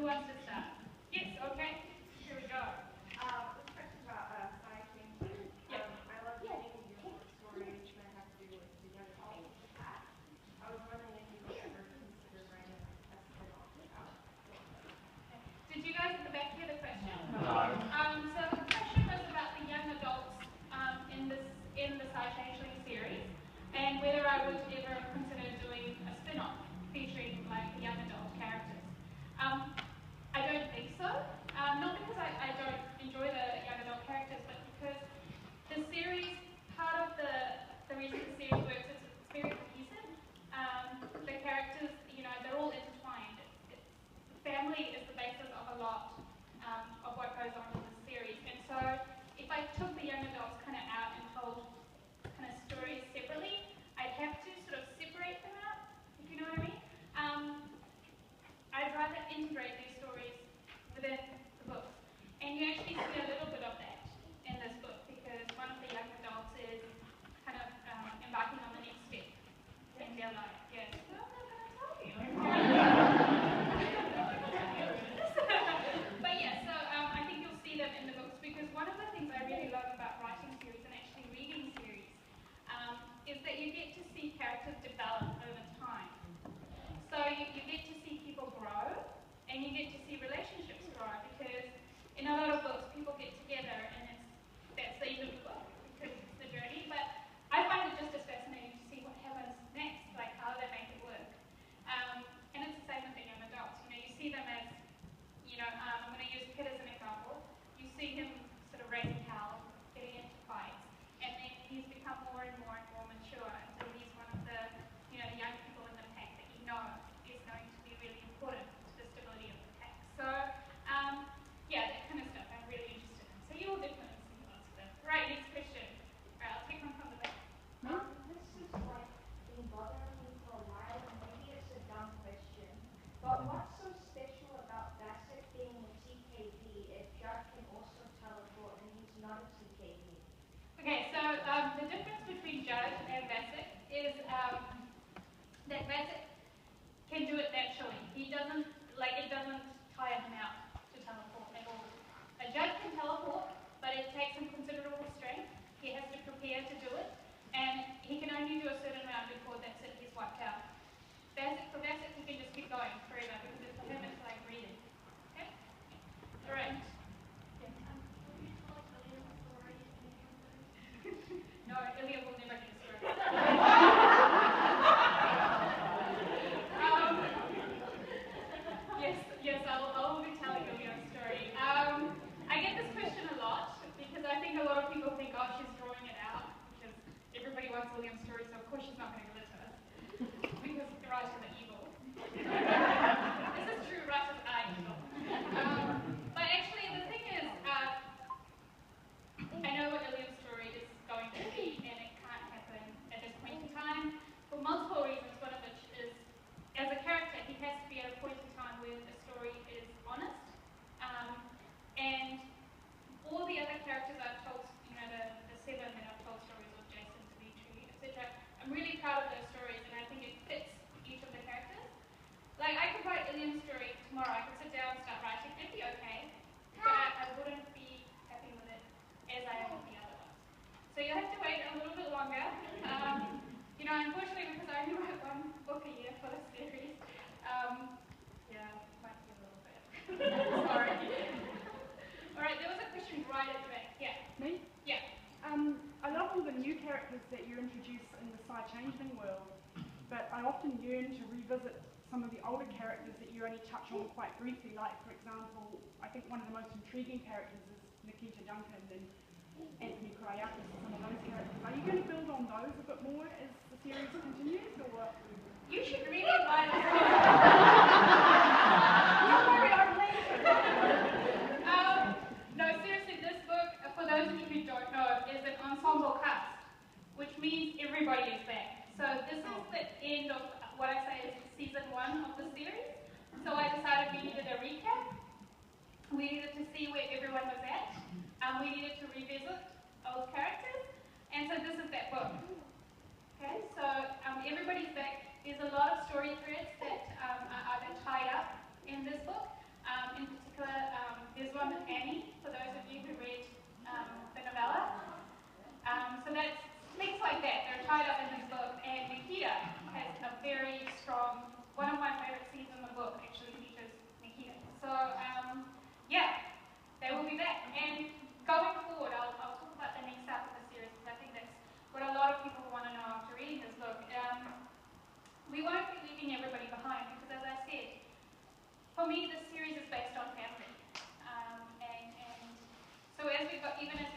wants to start? Yes, okay. Here we go. This question about cycling. I love reading your stories that have to do with the young adult cat. I was wondering if you would ever consider writing a spin-off about it. Did you guys at the back hear the question? No. So the question was about the young adults in the Sci Changeling series, and whether I would ever consider doing a spin-off featuring like the young adult characters. I don't think so. Not because I don't enjoy the young adult characters, but because the series, part of the reason the series works is it's very cohesive. The characters, they're all intertwined. Family is the basis of a lot of what goes on in the series. And so if I took the young adults kind of out and told kind of stories separately, I'd have to sort of separate them out, if you know what I mean. I'd rather integrate these stories within the books. And you actually see a little bit of that in this book, because one of the young adults is kind of embarking on the next step in their life. Yes. No, I'm not going to tell you. But yeah, so I think you'll see them in the books, because one of the things I really love about writing series and actually reading series is that you get to see characters develop over time. So you get to see people grow, and you get to see relationships grow, because in a lot of books people get together and that's the end of the book, because it's the journey. But I find it just as fascinating to see what happens next, like how they make it work. And it's the same with the young adults. You see them as, I'm going to use Pitt as an example. You see him sort of raising hell, getting into fights, and then he's become more and more mature until he's one of the, the young people in the pack that is going to be really important to the stability of the pack. So, yeah, that kind of stuff I'm really interested in. So you'll definitely see lots of them. Right, next question. Right, I'll take one from the back. This has been bothering me for a while, and maybe it's a dumb question, but what's so special about Bassett being a TKV if Judd can also teleport and he's not a TKV? Okay, so the difference between Judd and Bassett is that Bassett can do it naturally. He doesn't, it doesn't tire him out to teleport at all. Judd can teleport, but it takes him considerable strength. He has to prepare to do it, and he can only do a certain amount before that's it, he's wiped out. For Bassett, he can just keep going forever, because for him it's like breathing. Okay? Alright. No, Ilya will never get a story. Yes, I will be telling Ilya a story. I get this question a lot, because I think a lot of people think, oh, she's drawing it out, because everybody wants William's story, so of course she's not going to give it to us, because the writers are evil. This is true, writers are evil. But actually, the thing is, I know what Ilya's story is going to be, and it can't happen at this point in time for multiple reasons. One of which is, as a character, he has to be at a point in time where the story is honest, and all the other characters I've told, the 7 that I've told stories of, Jason, Dimitri, etc., I'm really proud of those stories, and I think it fits each of the characters. Like, I could write Ilya's story tomorrow. I could sit down and start writing. It'd be okay, but I wouldn't be happy with it as I am with the other ones. So you'll have to wait a little bit longer. Unfortunately, because I only write 1 book a year for the series, yeah, might be a little bit. Sorry. Alright, there was a question right at the back. Yeah. Me? Yeah. I love all the new characters that you introduce in the Sci Changeling world, but I often yearn to revisit some of the older characters that you only touch on quite briefly. Like, for example, I think one of the most intriguing characters is Nikita Duncan and Anthony Kryakis and some of those characters. Are you going to build on those a bit more as the series continues, or? You should really buy this book. Don't worry, I'm later. No, seriously, this book, for those of you who don't know, is an ensemble cast, which means everybody is back. So this is the end of what I say is season 1 of the series. So I decided we needed a recap. We needed to see where everyone was at. We needed to revisit old characters. And so this is that book. Okay, so everybody's back. There's a lot of story threads that are either tied up in this book, book actually features Nikita. So yeah, they will be back. And going forward, I'll talk about the next step of the series because I think that's what a lot of people want to know after reading this book. We won't be leaving everybody behind because, as I said, for me, this series is based on family. And so as we go, even as